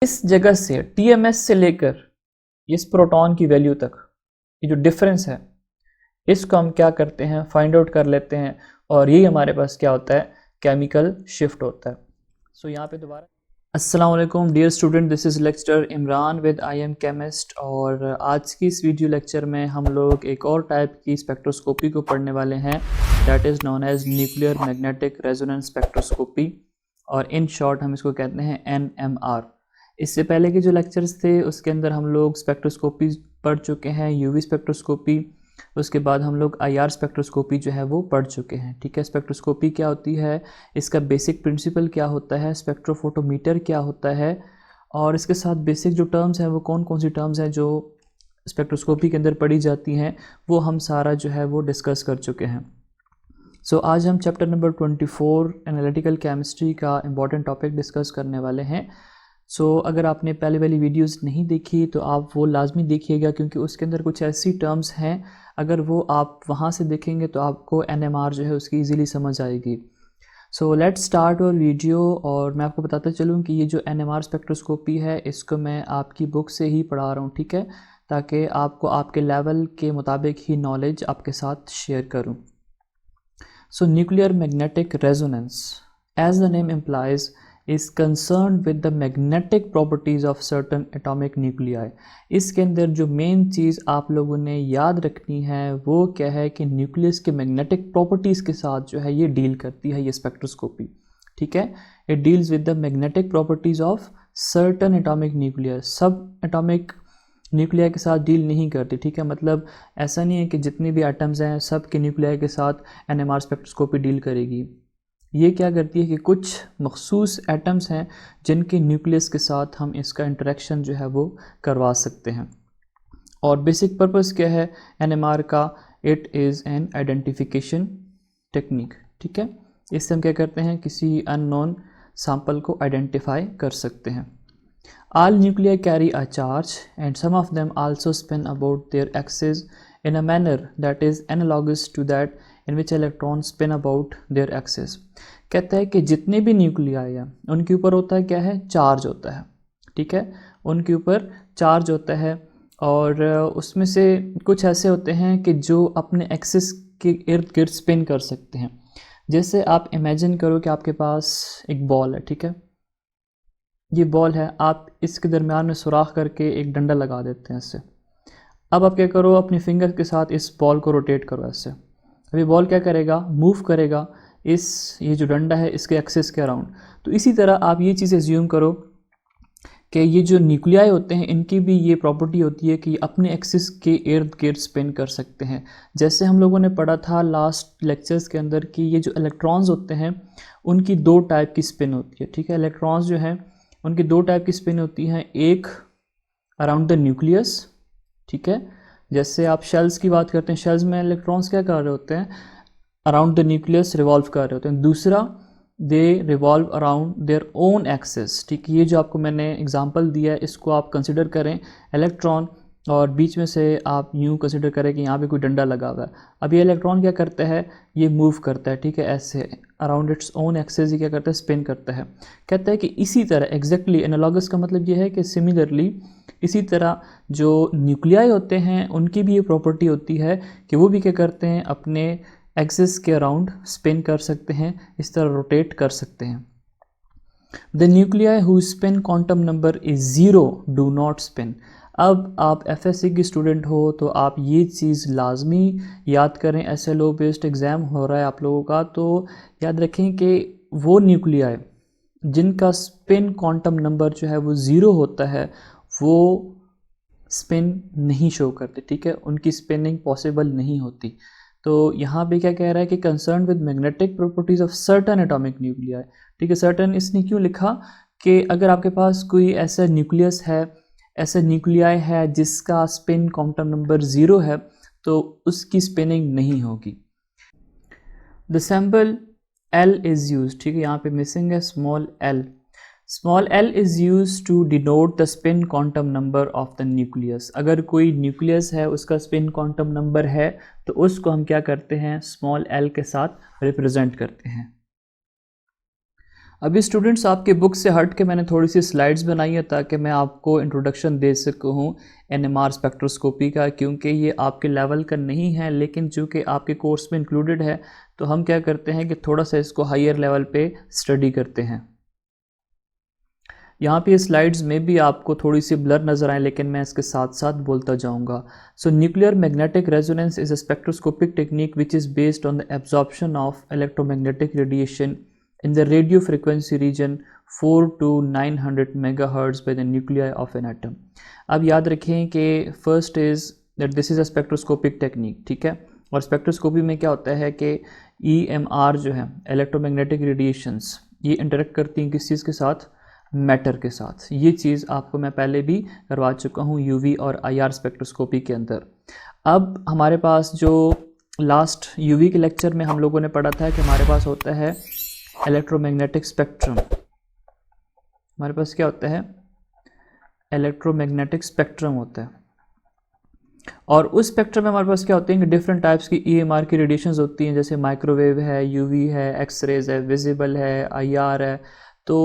इस जगह से TMS से लेकर इस प्रोटॉन की वैल्यू तक ये जो डिफरेंस है इसको हम क्या करते हैं, फाइंड आउट कर लेते हैं और यही हमारे पास क्या होता है, केमिकल शिफ्ट होता है। सो यहाँ पे दोबारा अस्सलाम वालेकुम dear student, this is lecture Imran with I am chemist. और आज की इस वीडियो लेक्चर में हम लोग एक और टाइप की स्पेक्ट्रोस्कोपी को पढ़ने वाले हैं, that is known as nuclear magnetic resonance spectroscopy, और इन शॉर्ट हम इसको कहते हैं NMR। इससे पहले के जो लेक्चर्स थे उसके अंदर हम लोग स्पेक्ट्रोस्कोपी पढ़ चुके हैं, UV स्पेक्ट्रोस्कोपी, उसके बाद हम लोग IR स्पेक्ट्रोस्कोपी जो है वो पढ़ चुके हैं। ठीक है, स्पेक्ट्रोस्कोपी क्या होती है, इसका बेसिक प्रिंसिपल क्या होता है, स्पेक्ट्रोफोटोमीटर क्या होता है, और इसके साथ बेसिक जो टर्म्स हैं वो कौन कौन सी टर्म्स हैं जो स्पेक्ट्रोस्कोपी के अंदर पढ़ी जाती हैं, वो हम सारा जो है वो डिस्कस कर चुके हैं। सो आज हम चैप्टर नंबर 24 एनालिटिकल केमिस्ट्री का इम्पॉर्टेंट टॉपिक डिस्कस करने वाले हैं। अगर आपने पहले वाली वीडियोस नहीं देखी तो आप वो लाजमी देखिएगा, क्योंकि उसके अंदर कुछ ऐसी टर्म्स हैं, अगर वो आप वहाँ से देखेंगे तो आपको NMR जो है उसकी ईज़िली समझ आएगी। लेट्स स्टार्ट और वीडियो। और मैं आपको बताता चलूँ कि ये जो NMR स्पेक्ट्रोस्कोपी है इसको मैं आपकी बुक से ही पढ़ा रहा हूँ, ठीक है, ताकि आपको आपके लेवल के मुताबिक ही नॉलेज आपके साथ शेयर करूँ। Nuclear magnetic resonance, as the name implies, is concerned with the magnetic properties of certain atomic nuclei। इसके अंदर जो मेन चीज़ आप लोगों ने याद रखनी है वो क्या है कि न्यूक्लियस के मैग्नेटिक प्रॉपर्टीज़ के साथ जो है ये डील करती है ये स्पेक्ट्रोस्कोपी। ठीक है, it deals with the magnetic properties of certain atomic nuclear, सब एटॉमिक न्यूक्लियाई के साथ डील नहीं करती। ठीक है, मतलब ऐसा नहीं है कि जितने भी एटम्स हैं सब के न्यूक्लियाई के साथ NMR स्पेक्ट्रोस्कोपी डील करेगी। ये क्या करती है कि कुछ मखसूस एटम्स हैं जिनके न्यूक्लियस के साथ हम इसका इंटरेक्शन जो है वो करवा सकते हैं। और बेसिक पर्पस क्या है NMR का, it is an identification technique. ठीक है, इससे हम क्या करते हैं, किसी अननोन सैंपल को आइडेंटिफाई कर सकते हैं। All nuclei carry a charge and some of them also spin about their axis in a manner that is analogous to that in which electrons spin about their axis। कहता है कि जितने भी nuclei हैं उनके ऊपर होता है क्या है, चार्ज होता है। ठीक है, उनके ऊपर चार्ज होता है और उसमें से कुछ ऐसे होते हैं कि जो अपने एक्सिस के इर्द गिर्द स्पिन कर सकते हैं। जैसे आप इमेजिन करो कि आपके पास एक बॉल है, ठीक है, ये बॉल है, आप इसके दरमियान में सुराख करके एक डंडा लगा देते हैं इससे। अब आप क्या करो, अपनी फिंगर के साथ इस बॉल को रोटेट करो ऐसे। अभी बॉल क्या करेगा, मूव करेगा ये जो डंडा है इसके एक्सिस के अराउंड। तो इसी तरह आप ये चीज़ एज्यूम करो कि ये जो न्यूक्लियाई होते हैं इनकी भी ये प्रॉपर्टी होती है कि अपने एक्सिस के इर्द गिर्द स्पिन कर सकते हैं। जैसे हम लोगों ने पढ़ा था लास्ट लेक्चर्स के अंदर कि ये जो इलेक्ट्रॉन्स होते हैं उनकी दो टाइप की स्पिन होती है। ठीक है, इलेक्ट्रॉन्स जो हैं उनकी दो टाइप की स्पिन होती हैं, एक अराउंड द न्यूक्लियस। ठीक है, जैसे आप शेल्स की बात करते हैं, शेल्स में इलेक्ट्रॉन्स क्या कर रहे होते हैं, अराउंड द न्यूक्लियस रिवॉल्व कर रहे होते हैं। दूसरा, दे revolve around their own axis. ठीक, ये जो आपको मैंने एग्जांपल दिया है इसको आप कंसिडर करें इलेक्ट्रॉन, और बीच में से आप यूँ कंसिडर करें कि यहाँ पे कोई डंडा लगा हुआ है। अब ये इलेक्ट्रॉन क्या करता है, ये मूव करता है। ठीक है, ऐसे अराउंड इट्स ओन एक्सिस ये क्या करता है, स्पिन करता है। कहता है कि इसी तरह एग्जैक्टली एनालॉगस का मतलब ये है कि सिमिलरली इसी तरह जो न्यूक्लियाई होते हैं उनकी भी ये प्रॉपर्टी होती है कि वो भी क्या करते हैं, अपने एक्सिस के अराउंड स्पिन कर सकते हैं, इस तरह रोटेट कर सकते हैं। The nuclei who spin quantum number is 0 do not spin. अब आप FSC की स्टूडेंट हो तो आप ये चीज़ लाजमी याद करें, SLO बेस्ड एग्ज़ाम हो रहा है आप लोगों का, तो याद रखें कि वो न्यूक्लियाई जिनका स्पिन क्वांटम नंबर जो है वो 0 होता है वो स्पिन नहीं शो करते। ठीक है, उनकी स्पिनिंग पॉसिबल नहीं होती। तो यहाँ पे क्या कह रहा है कि concern with magnetic properties of certain atomic nuclei. ठीक है, सर्टन इसने क्यों लिखा कि अगर आपके पास कोई ऐसा न्यूक्लियस है, ऐसा न्यूक्लियाई है जिसका स्पिन क्वांटम नंबर 0 है तो उसकी स्पिनिंग नहीं होगी। The symbol L is use. ठीक है, यहाँ पे मिसिंग है small l। Small l is use to denote the spin quantum number of the nucleus. अगर कोई न्यूक्लियस है उसका स्पिन क्वांटम नंबर है तो उसको हम क्या करते हैं, स्मॉल l के साथ रिप्रेजेंट करते हैं। अभी स्टूडेंट्स आपके बुक से हट के मैंने थोड़ी सी स्लाइड्स बनाई है ताकि मैं आपको इंट्रोडक्शन दे सकूँ एनएमआर स्पेक्ट्रोस्कोपी का, क्योंकि ये आपके लेवल का नहीं है, लेकिन चूँकि आपके कोर्स में इंक्लूडेड है तो हम क्या करते हैं कि थोड़ा सा इसको हायर लेवल पे स्टडी करते हैं। यहाँ पे स्लाइड्स में भी आपको थोड़ी सी ब्लर नज़र आए, लेकिन मैं इसके साथ साथ बोलता जाऊँगा। सो nuclear magnetic resonance is a spectroscopic technique which is based on the absorption of electromagnetic radiation in the radio frequency region 4 to 900 megahertz by the nuclei of an atom। अब याद रखें कि first is that this is a spectroscopic technique, ठीक है। और spectroscopy में क्या होता है कि EMR जो है इलेक्ट्रोमैग्नेटिक रेडिएशंस, ये इंटरेक्ट करती हैं किस चीज़ के साथ, मैटर के साथ। ये चीज़ आपको मैं पहले भी करवा चुका हूँ UV और IR स्पेक्ट्रोस्कोपी के अंदर। अब हमारे पास जो लास्ट UV के लेक्चर में हम लोगों ने पढ़ा था कि हमारे पास होता है इलेक्ट्रोमैग्नेटिक स्पेक्ट्रम। हमारे पास क्या होता है, इलेक्ट्रोमैग्नेटिक स्पेक्ट्रम होता है। और उस स्पेक्ट्रम में हमारे पास क्या होते हैं कि डिफरेंट टाइप्स की EMR की रेडिएशंस होती हैं, जैसे माइक्रोवेव है, UV है, एक्सरेज है, विजिबल है, IR है। तो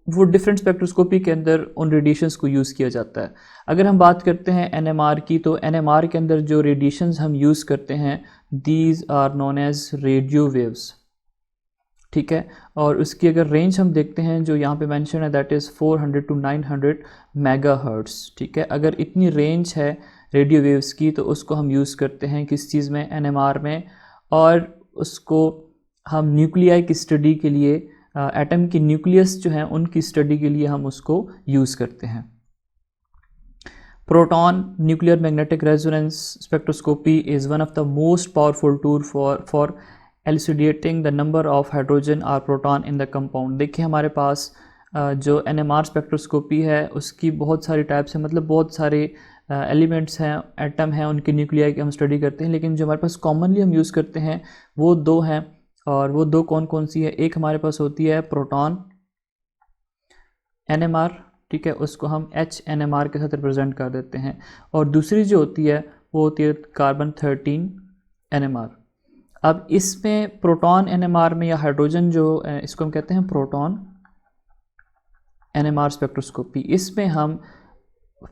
वो डिफरेंट स्पेक्ट्रोस्कोपी के अंदर उन रेडिएशंस को यूज़ किया जाता है। अगर हम बात करते हैं NMR की, तो NMR के अंदर जो रेडिएशंस हम यूज़ करते हैं these are known as radio waves, ठीक है। और उसकी अगर रेंज हम देखते हैं जो यहाँ पे मेंशन है दैट इज़ 400 to 900 मेगाहर्ट्ज़, ठीक है। अगर इतनी रेंज है रेडियो वेव्स की तो उसको हम यूज़ करते हैं किस चीज़ में, NMR में। और उसको हम न्यूक्लियाई की स्टडी के लिए, एटम की न्यूक्लियस जो हैं उनकी स्टडी के लिए हम उसको यूज़ करते हैं। Proton nuclear magnetic resonance spectroscopy is one of the most powerful tool for elucidating the number of hydrogen और प्रोटॉन इन द कंपाउंड। देखिए हमारे पास जो NMR स्पेक्ट्रोस्कोपी है उसकी बहुत सारी टाइप्स हैं, मतलब बहुत सारे एलिमेंट्स हैं, एटम हैं, उनकी न्यूक्लियाई की हम स्टडी करते हैं। लेकिन जो हमारे पास कॉमनली हम यूज़ करते हैं वो दो हैं, और वो दो कौन कौन सी है। एक हमारे पास होती है प्रोटॉन NMR, ठीक है, उसको हम HNMR के साथ रिप्रेजेंट कर देते हैं। और दूसरी जो होती है वो होती है कार्बन 13 NMR। अब इसमें प्रोटॉन NMR में या हाइड्रोजन जो इसको हम कहते हैं प्रोटॉन NMR स्पेक्ट्रोस्कोपी, इसमें हम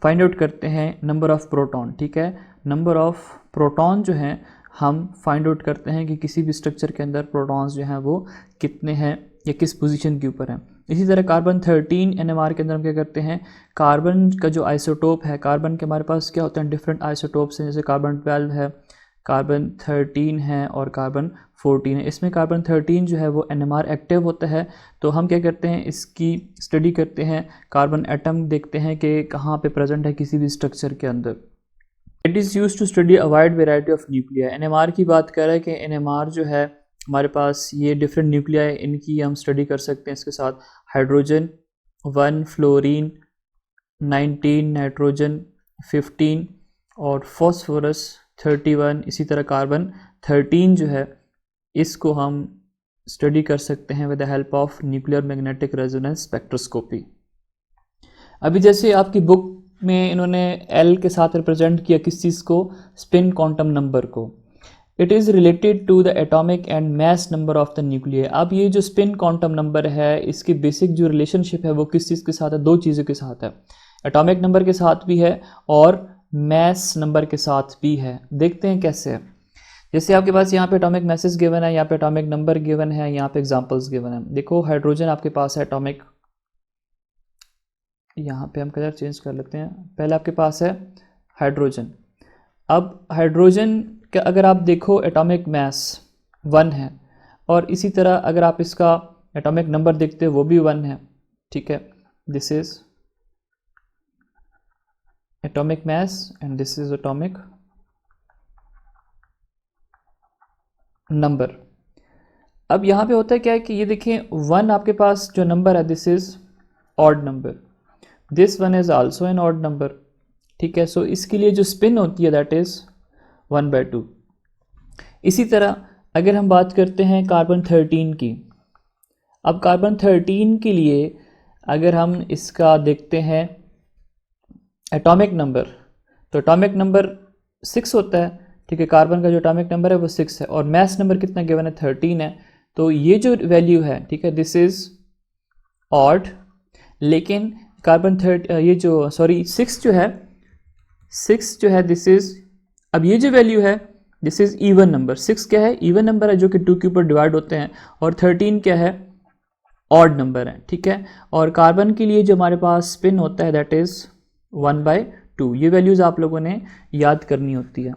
फाइंड आउट करते हैं नंबर ऑफ़ प्रोटॉन, ठीक है। नंबर ऑफ़ प्रोटॉन जो हैं हम फाइंड आउट करते हैं कि किसी भी स्ट्रक्चर के अंदर प्रोटॉन्स जो हैं वो कितने हैं या किस पोजीशन के ऊपर हैं। इसी तरह कार्बन 13 NMR के अंदर हम क्या करते हैं, कार्बन का जो आइसोटोप है, कार्बन के हमारे पास क्या होते हैं डिफरेंट आइसोटोप्स हैं, जैसे कार्बन 12 है, कार्बन 13 है और कार्बन 14 है। इसमें कार्बन 13 जो है वो NMR एक्टिव होता है। तो हम क्या करते हैं, इसकी स्टडी करते हैं, कार्बन एटम देखते हैं कि कहाँ पे प्रेजेंट है किसी भी स्ट्रक्चर के अंदर। It is use to study a wide variety of nuclei. NMR की बात कर रहे हैं कि NMR जो है हमारे पास ये डिफरेंट न्यूक्लिया, इनकी हम स्टडी कर सकते हैं। इसके साथ हाइड्रोजन 1, फ्लोरीन 19, नाइट्रोजन 15 और फॉस्फोरस 31। इसी तरह कार्बन 13 जो है इसको हम स्टडी कर सकते हैं with the help of nuclear magnetic resonance spectroscopy. अभी जैसे आपकी बुक में इन्होंने L के साथ रिप्रेजेंट किया किस चीज़ को, स्पिन क्वांटम नंबर को। It is related to the atomic and mass number of the nuclei. अब ये जो स्पिन क्वांटम नंबर है इसकी बेसिक जो रिलेशनशिप है वो किस चीज़ के साथ है, दो चीज़ों के साथ है, एटॉमिक नंबर के साथ भी है और मैस नंबर के साथ भी है। देखते हैं कैसे है। जैसे आपके पास यहाँ पे एटॉमिक मैसेज गिवन है, यहाँ पे एटॉमिक नंबर गिवन है, यहाँ पे एग्जांपल्स गिवन है। देखो हाइड्रोजन आपके पास है एटॉमिक, यहाँ पे हम कलर चेंज कर लेते हैं। पहले आपके पास है हाइड्रोजन। अब हाइड्रोजन का अगर आप देखो एटॉमिक मैस 1 है, और इसी तरह अगर आप इसका एटॉमिक नंबर देखते हो वो भी 1 है, ठीक है। This is atomic mass and this is atomic number. अब यहाँ पे होता है क्या है कि ये देखें 1 आपके पास जो नंबर है this is odd number, this 1 is also an odd number, ठीक है। सो इसके लिए जो स्पिन होती है दैट इज 1/2। इसी तरह अगर हम बात करते हैं कार्बन 13 की, अब कार्बन 13 के लिए अगर हम इसका देखते हैं एटॉमिक नंबर, तो एटॉमिक नंबर 6 होता है, ठीक है। कार्बन का जो एटॉमिक नंबर है वो 6 है और मैस नंबर कितना गिवन है 13 है। तो ये जो वैल्यू है, ठीक है, दिस इज ऑड, लेकिन कार्बन सिक्स जो है दिस इज, अब ये जो वैल्यू है दिस इज इवन नंबर। 6 क्या है? इवन नंबर है जो कि 2 के ऊपर डिवाइड होते हैं, और 13 क्या है? ऑड नंबर है, ठीक है। और कार्बन के लिए जो हमारे पास स्पिन होता है दैट इज 1/2। ये वैल्यूज आप लोगों ने याद करनी होती है।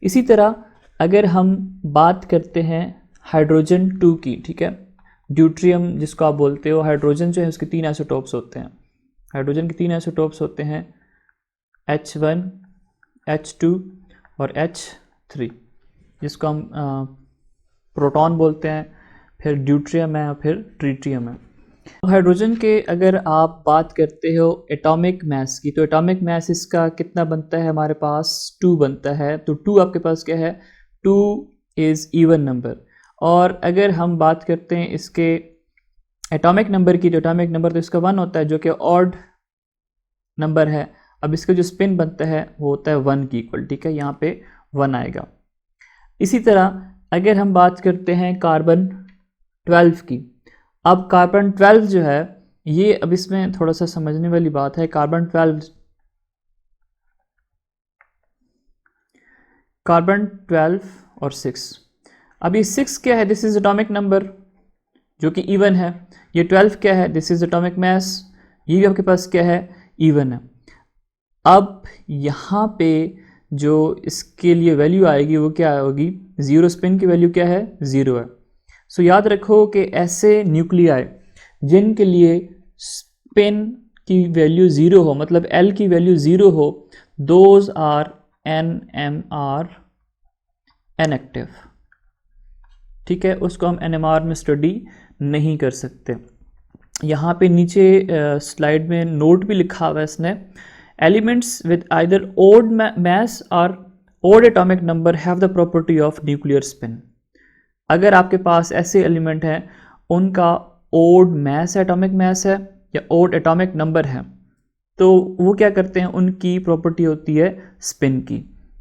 इसी तरह अगर हम बात करते हैं हाइड्रोजन 2 की, ठीक है, ड्यूट्रियम जिसको आप बोलते हो, हाइड्रोजन जो है उसके 3 आइसोटोप्स होते हैं। हाइड्रोजन के 3 आइसोटोप्स होते हैं H1, H2 और H3, जिसको हम प्रोटॉन बोलते हैं, फिर ड्यूट्रियम है और फिर ट्रिटियम है। हाइड्रोजन के अगर आप बात करते हो एटॉमिक मास की, तो एटॉमिक मास इसका कितना बनता है? हमारे पास 2 बनता है। तो 2 आपके पास क्या है? 2 इज़ इवन नंबर। और अगर हम बात करते हैं इसके एटॉमिक नंबर की, तो एटॉमिक नंबर तो इसका 1 होता है जो कि ऑड नंबर है। अब इसका जो स्पिन बनता है वो होता है 1 की इक्वल, ठीक है, यहाँ पे 1 आएगा। इसी तरह अगर हम बात करते हैं कार्बन 12 की, अब कार्बन 12 जो है ये, अब इसमें थोड़ा सा समझने वाली बात है। कार्बन 12 और 6, अब ये 6 क्या है? दिस इज एटॉमिक नंबर जो कि इवन है। ये 12 क्या है? दिस इज एटॉमिक मास, ये भी आपके पास क्या है? इवन है। अब यहाँ पे जो इसके लिए वैल्यू आएगी वो क्या होगी? 0। स्पिन की वैल्यू क्या है? 0 है। सो याद रखो कि ऐसे न्यूक्लियाई जिनके लिए स्पिन की वैल्यू 0 हो, मतलब L की वैल्यू 0 हो, दोज आर NMR इनएक्टिव, ठीक है, उसको हम NMR में स्टडी नहीं कर सकते। यहाँ पे नीचे स्लाइड में नोट भी लिखा हुआ है इसने, elements with either odd mass और odd atomic number have the property of nuclear spin. अगर आपके पास ऐसे एलिमेंट हैं उनका ओड मास एटॉमिक मास है या ओड एटॉमिक नंबर है, तो वो क्या करते हैं? उनकी प्रॉपर्टी होती है स्पिन की।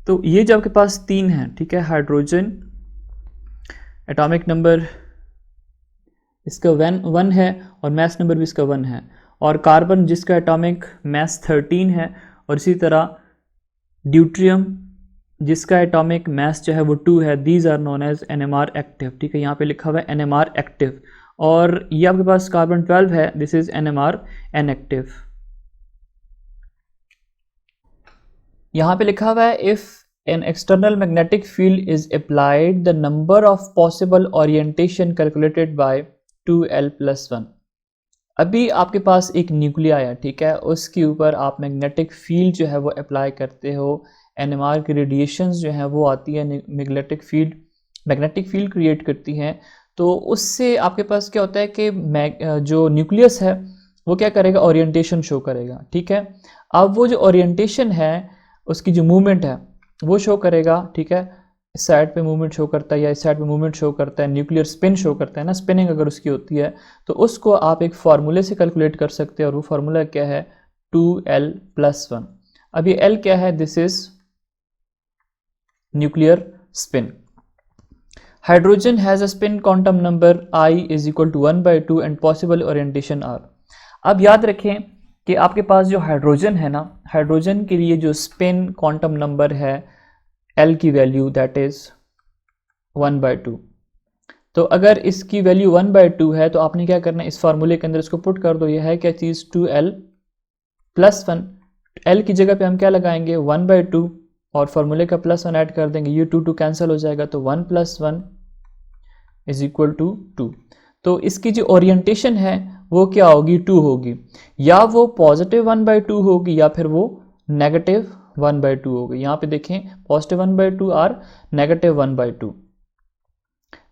तो ये जो आपके पास 3 हैं, ठीक है, हाइड्रोजन एटॉमिक नंबर इसका 1 है और मास नंबर भी इसका 1 है, और कार्बन जिसका एटॉमिक मास 13 है, और इसी तरह ड्यूट्रियम जिसका एटॉमिक मास जो है वो 2 है। These are known as NMR active, ठीक है, यहाँ पे लिखा हुआ है NMR एक्टिव। और ये आपके पास कार्बन 12 है, दिस इज NMR इनएक्टिव। यहाँ पे लिखा हुआ है if N external magnetic field is applied the number of possible orientation calculated by 2l+1। अभी आपके पास एक न्यूक्लियाई है, ठीक है, उसके ऊपर आप मैग्नेटिक फील्ड जो है वो अप्लाई करते हो, NMR की रेडिएशंस जो है वो आती है, मैग्नेटिक फील्ड क्रिएट करती हैं। तो उससे आपके पास क्या होता है कि जो न्यूक्लियस है वो क्या करेगा? ओरिएंटेशन शो करेगा, ठीक है। अब वो जो ओरिएंटेशन है उसकी जो मूवमेंट है वो शो करेगा, ठीक है, इस साइड पे मूवमेंट शो करता है या इस साइड पे मूवमेंट शो करता है, न्यूक्लियर स्पिन शो करता है ना, स्पिनिंग अगर उसकी होती है तो उसको आप एक फार्मूले से कैलकुलेट कर सकते हैं, और वो फार्मूला क्या है? 2l+1। अब ये L क्या है? This is nuclear spin. Hydrogen has a spin quantum number I is equal to 1/2 and possible orientation R। अब याद रखें कि आपके पास जो हाइड्रोजन है ना, हाइड्रोजन के लिए जो स्पिन क्वांटम नंबर है L की वैल्यू दैट इज 1/2। तो अगर इसकी वैल्यू 1/2 है तो आपने क्या करना है? इस फार्मूले के अंदर इसको पुट कर दो। यह है क्या चीज़? 2l+1। L की जगह पे हम क्या लगाएंगे? 1/2 और फार्मूले का +1 ऐड कर देंगे, ये 2 कैंसिल हो जाएगा, तो 1 + 1 इज इक्वल टू 2। तो इसकी जो ओरिएंटेशन है वो क्या होगी? 2 होगी, या वो पॉजिटिव 1/2 होगी या फिर वो नेगेटिव 1/2 होगी। यहाँ पे देखें, पॉजिटिव 1/2 और नेगेटिव 1/2।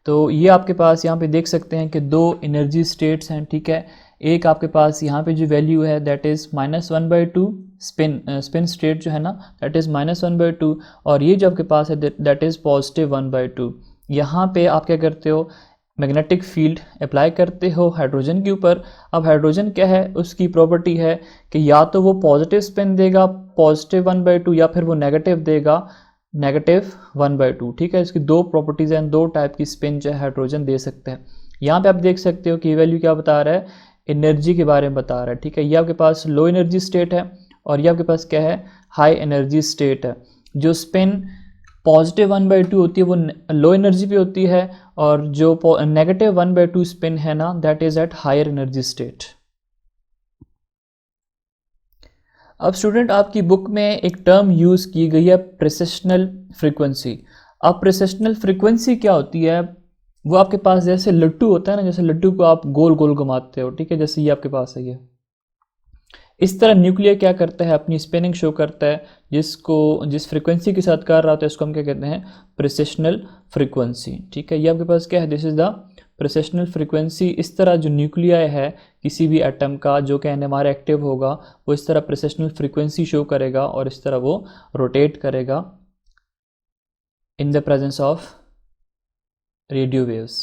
तो ये आपके पास यहाँ पे देख सकते हैं कि 2 एनर्जी स्टेट्स हैं, ठीक है। एक आपके पास यहाँ पे जो वैल्यू है दैट इज़ -1/2, स्पिन स्टेट जो है ना दैट इज़ -1/2, और ये जो आपके पास है दैट इज़ पॉजिटिव 1/2। यहाँ पे आप क्या करते हो? मैग्नेटिक फील्ड अप्लाई करते हो हाइड्रोजन के ऊपर। अब हाइड्रोजन क्या है? उसकी प्रॉपर्टी है कि या तो वो पॉजिटिव स्पिन देगा पॉजिटिव 1/2 या फिर वो नेगेटिव देगा नेगेटिव 1/2, ठीक है। इसकी 2 प्रॉपर्टीज़ हैं, 2 टाइप की स्पिन जो है हाइड्रोजन दे सकते हैं। यहाँ पे आप देख सकते हो कि वैल्यू क्या बता रहा है एनर्जी के बारे में बता रहा है, ठीक है। ये आपके पास लो एनर्जी स्टेट है और ये आपके पास क्या है, हाई एनर्जी स्टेट है। जो स्पिन पॉजिटिव 1/2 होती है वो लो एनर्जी पे होती है, और जो नेगेटिव 1/2 स्पिन है ना, that is at higher energy state. अब स्टूडेंट आपकी बुक में एक टर्म यूज़ की गई है प्रेसेशनल फ्रीक्वेंसी। अब प्रेसेशनल फ्रीक्वेंसी क्या होती है, वो आपके पास जैसे लट्टू होता है ना, जैसे लट्टू को आप गोल गोल घुमाते हो, ठीक है, जैसे ये आपके पास है ये, इस तरह न्यूक्लियर क्या करता है, अपनी स्पिनिंग शो करता है, जिस फ्रीक्वेंसी के साथ कर रहा होता है उसको हम क्या कहते हैं, प्रेसेशनल फ्रीक्वेंसी, ठीक है। ये आपके पास क्या है, दिस इज द प्रेसेशनल फ्रीक्वेंसी। इस तरह जो न्यूक्लियाई है किसी भी एटम का जो कि NMR एक्टिव होगा, वो इस तरह प्रेसेशनल फ्रीक्वेंसी शो करेगा और इस तरह वो रोटेट करेगा in the presence of radio waves.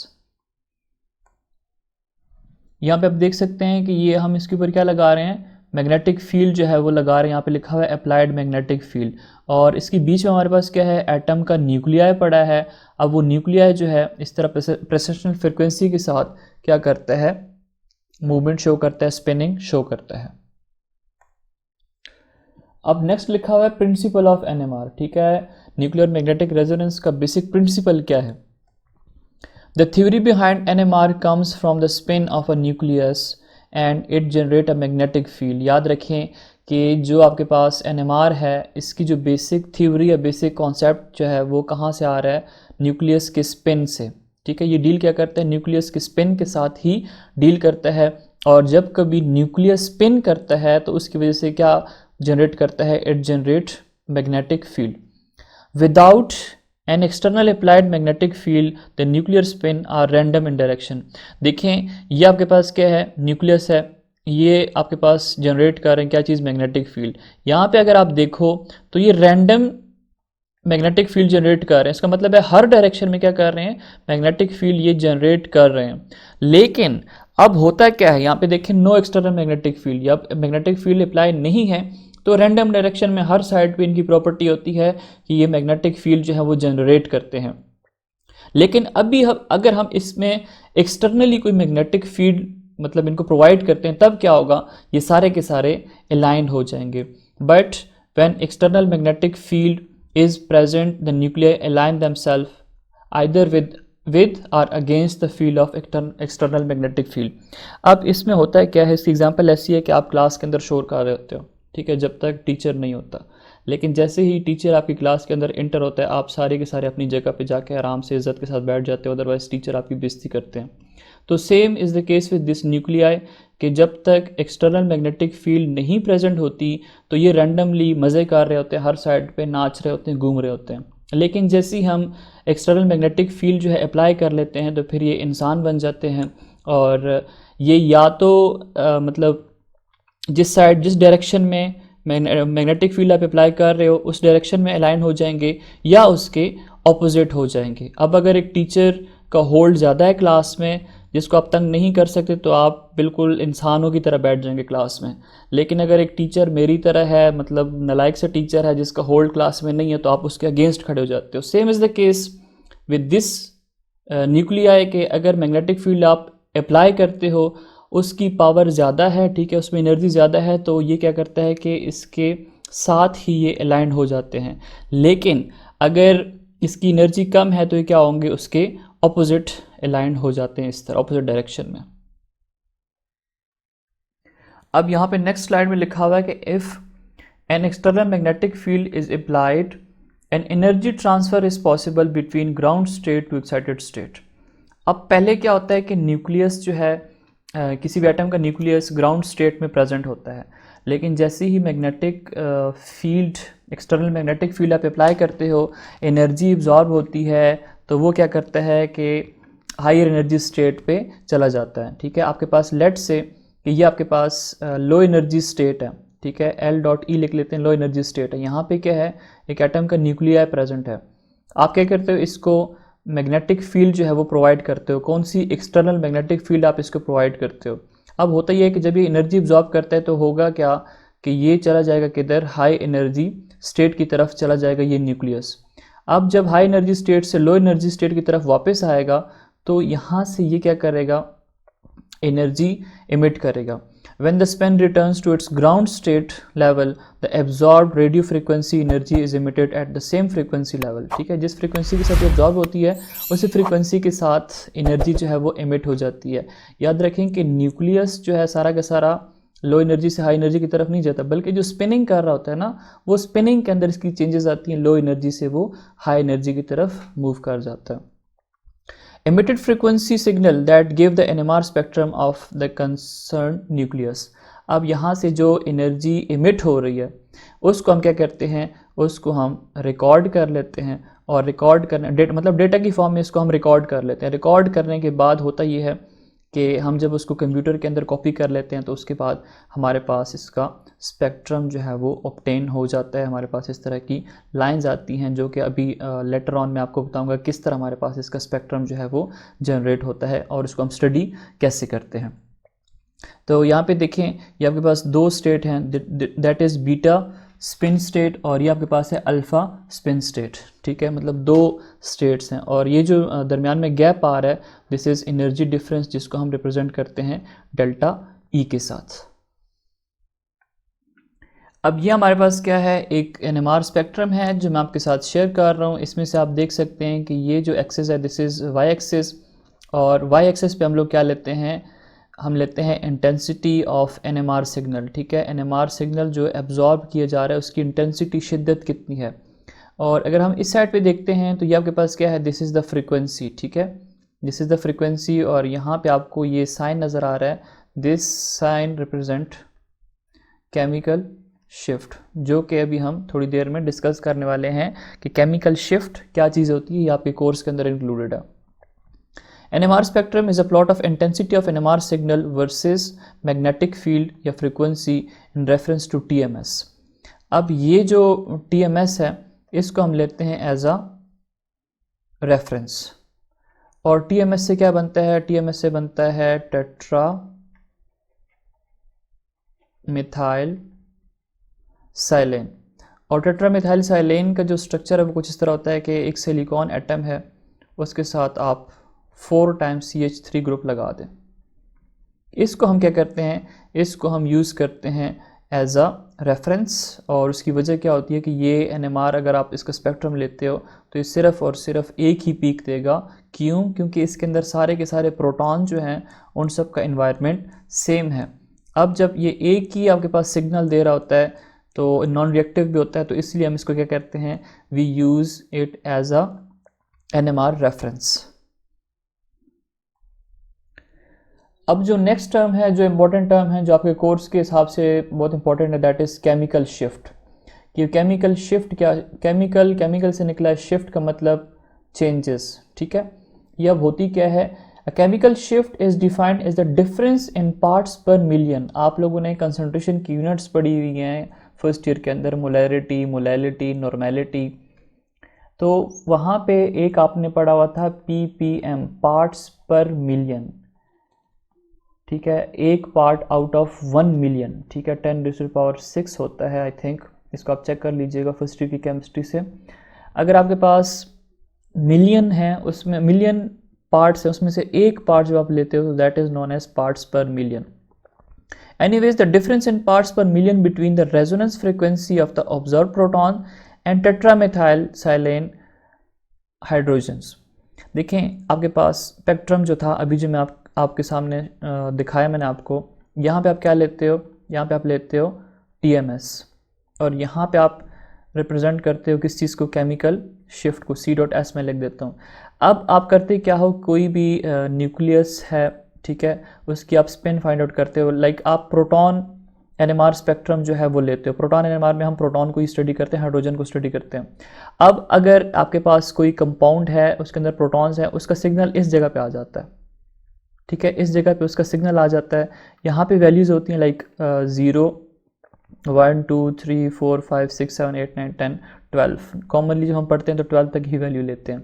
यहाँ पे आप देख सकते हैं कि ये हम इसके ऊपर क्या लगा रहे हैं, मैग्नेटिक फील्ड जो है वो लगा रहे हैं। यहाँ पे लिखा हुआ है अप्लाइड मैग्नेटिक फील्ड, और इसके बीच में हमारे पास क्या है, एटम का न्यूक्लियाई पड़ा है। अब वो न्यूक्लियाई जो है इस तरह प्रेसेशनल फ्रीक्वेंसी के साथ क्या करता है, मूवमेंट शो करता है, स्पिनिंग शो करता है। अब नेक्स्ट लिखा हुआ है प्रिंसिपल ऑफ NMR, ठीक है। न्यूक्लियर मैग्नेटिक रेजोनेंस का बेसिक प्रिंसिपल क्या है। The theory behind NMR comes from the spin of a nucleus and it generate a magnetic field। याद रखें कि जो आपके पास NMR है, इसकी जो बेसिक थ्योरी या बेसिक कॉन्सेप्ट जो है वो कहाँ से आ रहा है, न्यूक्लियस के स्पिन से, ठीक है। ये डील क्या करता है, न्यूक्लियस के स्पिन के साथ ही डील करता है, और जब कभी न्यूक्लियस स्पिन करता है तो उसकी वजह से क्या जनरेट करता है, it generate magnetic field. Without an external applied magnetic field the nuclear spin are random in direction. देखें ये आपके पास क्या है, न्यूक्लियस है, ये आपके पास जनरेट कर रहे हैं क्या चीज़, मैग्नेटिक फील्ड। यहाँ पे अगर आप देखो तो ये रैंडम मैग्नेटिक फील्ड जनरेट कर रहे हैं, इसका मतलब है हर डायरेक्शन में क्या कर रहे हैं, मैग्नेटिक फील्ड ये जनरेट कर रहे हैं। लेकिन अब होता क्या है, यहाँ पे देखें नो एक्सटर्नल मैग्नेटिक फील्ड, या मैग्नेटिक फील्ड अप्लाई नहीं है, तो रैंडम डायरेक्शन में हर साइड पे इनकी प्रॉपर्टी होती है कि ये मैग्नेटिक फील्ड जो है वो जनरेट करते हैं। लेकिन अभी अगर हम इसमें एक्सटर्नली कोई मैग्नेटिक फील्ड मतलब इनको प्रोवाइड करते हैं, तब क्या होगा, ये सारे के सारे अलाइन हो जाएंगे। But when external magnetic field is present, the nuclei align themselves either with or against the field of external magnetic field। अब इसमें होता है क्या है, इसकी एग्जांपल ऐसी है कि आप क्लास के अंदर शोर कर रहे होते हो, ठीक है, जब तक टीचर नहीं होता, लेकिन जैसे ही टीचर आपकी क्लास के अंदर इंटर होता है, आप सारे के सारे अपनी जगह पे जाके आराम से इज्जत के साथ बैठ जाते हो, अदरवाइज टीचर आपकी बेइज्जती करते हैं। तो same is the case with this nuclei, कि जब तक एक्सटर्नल मैग्नेटिक फील्ड नहीं प्रेजेंट होती तो ये रैंडमली मज़े कर रहे होते हैं, हर साइड पे नाच रहे होते हैं, घूम रहे होते हैं। लेकिन जैसे ही हम एक्सटर्नल मैग्नेटिक फील्ड जो है अप्लाई कर लेते हैं तो फिर ये इंसान बन जाते हैं, और ये या तो मतलब जिस डायरेक्शन में मैग्नेटिक फील्ड आप अप्लाई कर रहे हो उस डायरेक्शन में अलाइन हो जाएंगे, या उसके ऑपोजिट हो जाएंगे। अब अगर एक टीचर का होल्ड ज़्यादा है क्लास में, जिसको आप तंग नहीं कर सकते, तो आप बिल्कुल इंसानों की तरह बैठ जाएंगे क्लास में। लेकिन अगर एक टीचर मेरी तरह है, मतलब नालायक से टीचर है जिसका होल्ड क्लास में नहीं है, तो आप उसके अगेंस्ट खड़े हो जाते हो। Same is the case with this nuclei के अगर मैग्नेटिक फील्ड आप अप्लाई करते हो, उसकी पावर ज़्यादा है, ठीक है, उसमें एनर्जी ज़्यादा है, तो ये क्या करता है कि इसके साथ ही ये अलाइन हो जाते हैं। लेकिन अगर इसकी एनर्जी कम है तो ये क्या होंगे, उसके ऑपोजिट अलाइन हो जाते हैं, इस तरह ऑपोजिट डायरेक्शन में। अब यहाँ पे नेक्स्ट स्लाइड में लिखा हुआ है कि if an external magnetic field is applied an energy transfer is possible between ground state to excited state. अब पहले क्या होता है कि न्यूक्लियस जो है किसी भी एटम का न्यूक्लियस ग्राउंड स्टेट में प्रेजेंट होता है, लेकिन जैसे ही magnetic field external magnetic field आप अप्लाई करते हो, एनर्जी एब्जॉर्ब होती है, तो वो क्या करता है कि हायर एनर्जी स्टेट पे चला जाता है, ठीक है। आपके पास लेट से कि ये आपके पास लो एनर्जी स्टेट है, ठीक है, L.E लिख लेते हैं, लो एनर्जी स्टेट है। यहाँ पे क्या है, एक एटम का न्यूक्लियाई प्रेजेंट है, आप क्या करते हो, इसको मैग्नेटिक फील्ड जो है वो प्रोवाइड करते हो। कौन सी एक्सटर्नल मैग्नेटिक फील्ड आप इसको प्रोवाइड करते हो। अब होता ये है कि जब ये एनर्जी एब्जॉर्ब करता है तो होगा क्या कि ये चला जाएगा किधर, हाई एनर्जी स्टेट की तरफ चला जाएगा ये न्यूक्लियस। अब जब हाई एनर्जी स्टेट से लो एनर्जी स्टेट की तरफ वापस आएगा तो यहाँ से ये क्या करेगा, एनर्जी इमिट करेगा। When the spin returns to its ground state level, the absorbed radio frequency energy is emitted at the same frequency level। ठीक है, जिस फ्रीक्वेंसी के साथ एब्जॉर्ब होती है उसी फ्रीक्वेंसी के साथ एनर्जी जो है वो एमिट हो जाती है। याद रखें कि न्यूक्लियस जो है सारा का सारा लो एनर्जी से हाई एनर्जी की तरफ नहीं जाता, बल्कि जो स्पिनिंग कर रहा होता है ना, वो स्पिनिंग के अंदर इसकी चेंजेस आती हैं, लो एनर्जी से वो हाई एनर्जी की तरफ मूव कर जाता है। Emitted frequency signal that give the NMR spectrum of the concerned nucleus। अब यहाँ से जो एनर्जी इमिट हो रही है उसको हम क्या करते हैं, उसको हम रिकॉर्ड कर लेते हैं, और रिकॉर्ड करने मतलब डेटा की फॉर्म में इसको हम रिकॉर्ड कर लेते हैं। रिकॉर्ड करने के बाद होता ये है कि हम जब उसको कंप्यूटर के अंदर कॉपी कर लेते हैं तो उसके बाद हमारे पास इसका स्पेक्ट्रम जो है वो ऑब्टेन हो जाता है। हमारे पास इस तरह की लाइंस आती हैं जो कि अभी लेटर ऑन मैं आपको बताऊंगा किस तरह हमारे पास इसका स्पेक्ट्रम जो है वो जनरेट होता है और इसको हम स्टडी कैसे करते हैं। तो यहाँ पे देखें, ये आपके पास दो स्टेट हैं, that is beta spin state और ये आपके पास है अल्फ़ा स्पिन स्टेट। ठीक है, मतलब दो स्टेट्स हैं, और ये जो दरमियान में गैप आ रहा है दिस इज़ एनर्जी डिफरेंस, जिसको हम रिप्रेजेंट करते हैं डेल्टा ई के साथ। अब ये हमारे पास क्या है, एक NMR स्पेक्ट्रम है जो मैं आपके साथ शेयर कर रहा हूँ। इसमें से आप देख सकते हैं कि ये जो एक्सिस है दिस इज़ वाई एक्सिस, और वाई एक्सिस पे हम लोग क्या लेते हैं, हम लेते हैं इंटेंसिटी ऑफ NMR सिग्नल। ठीक है, NMR सिग्नल जो एब्जॉर्ब किया जा रहा है उसकी इंटेंसिटी शिद्दत कितनी है। और अगर हम इस साइड पे देखते हैं तो ये आपके पास क्या है, दिस इज़ द फ्रीक्वेंसी। ठीक है, दिस इज़ द फ्रीक्वेंसी, और यहाँ पे आपको ये साइन नज़र आ रहा है, this sign represent chemical shift, जो कि अभी हम थोड़ी देर में डिस्कस करने वाले हैं कि केमिकल शिफ्ट क्या चीज़ होती है, ये आपके कोर्स के अंदर इंक्लूडेड है। NMR spectrum is a plot of intensity of NMR signal versus magnetic field या frequency in reference to TMS। अब ये जो TMS है इसको हम लेते हैं एज अ रेफरेंस, और TMS से क्या बनता है, TMS से बनता है टेट्रा मिथाइल साइलेन। और टेट्रा मिथाइल साइलेन का जो स्ट्रक्चर है वो कुछ इस तरह होता है कि एक सिलिकॉन एटम है, उसके साथ आप 4 टाइम्स CH3 ग्रुप लगा दें। इसको हम क्या करते हैं, इसको हम यूज़ करते हैं एज अ रेफरेंस, और उसकी वजह क्या होती है कि ये NMR अगर आप इसका स्पेक्ट्रम लेते हो तो ये सिर्फ़ और सिर्फ एक ही पीक देगा। क्यों? क्योंकि इसके अंदर सारे के सारे प्रोटॉन जो हैं उन सब का इन्वायरमेंट सेम है। अब जब ये एक ही आपके पास सिग्नल दे रहा होता है तो नॉन रिएक्टिव भी होता है, तो इसलिए हम इसको क्या करते हैं, we use it as a NMR reference. अब जो नेक्स्ट टर्म है, जो इम्पोर्टेंट टर्म है, जो आपके कोर्स के हिसाब से बहुत इंपॉर्टेंट है, दैट इज़ केमिकल शिफ्ट। कि केमिकल शिफ्ट क्या, केमिकल से निकला है, शिफ्ट का मतलब चेंजेस। ठीक है, ये अब होती क्या है, chemical shift is defined as the difference in parts per million. आप लोगों ने कंसंट्रेशन की यूनिट्स पढ़ी हुई हैं फर्स्ट ईयर के अंदर, मोलैरिटी, मोलैलिटी, नॉर्मेलिटी, तो वहाँ पे एक आपने पढ़ा हुआ था ppm, पार्ट्स पर मिलियन। ठीक है, एक पार्ट आउट ऑफ 1 मिलियन। ठीक है, 10⁶ होता है आई थिंक, इसको आप चेक कर लीजिएगा फर्स्ट ईयर की केमिस्ट्री से। अगर आपके पास मिलियन है, उसमें मिलियन पार्ट्स है, उसमें से एक पार्ट जो आप लेते हो that is known as parts per million. Anyways, the difference in parts per million between the resonance frequency of the observe proton and tetramethyl silane hydrogens. देखें, आपके पास स्पेक्ट्रम जो था अभी जो मैं आपके सामने दिखाया मैंने आपको, यहाँ पे आप क्या लेते हो, यहाँ पे आप लेते हो TMS, और यहाँ पे आप रिप्रेजेंट करते हो किस चीज़ को, केमिकल शिफ्ट को। C.S में लिख देता हूँ। अब आप करते क्या हो, कोई भी न्यूक्लियस है, ठीक है, उसकी आप स्पिन फाइंड आउट करते हो। लाइक आप प्रोटॉन NMR स्पेक्ट्रम जो है वो लेते हो, प्रोटॉन NMR में हम प्रोटॉन को ही स्टडी करते हैं, हाइड्रोजन को स्टडी करते हैं। अब अगर आपके पास कोई कंपाउंड है, उसके अंदर प्रोटॉन्स है, उसका सिग्नल इस जगह पे आ जाता है। ठीक है, इस जगह पे उसका सिग्नल आ जाता है। यहाँ पे वैल्यूज़ होती हैं लाइक 0, 1, 2, 3, 4, 5, 6, 7, 8, 9, 10, 12। कॉमनली जब हम पढ़ते हैं तो 12 तक ही वैल्यू लेते हैं।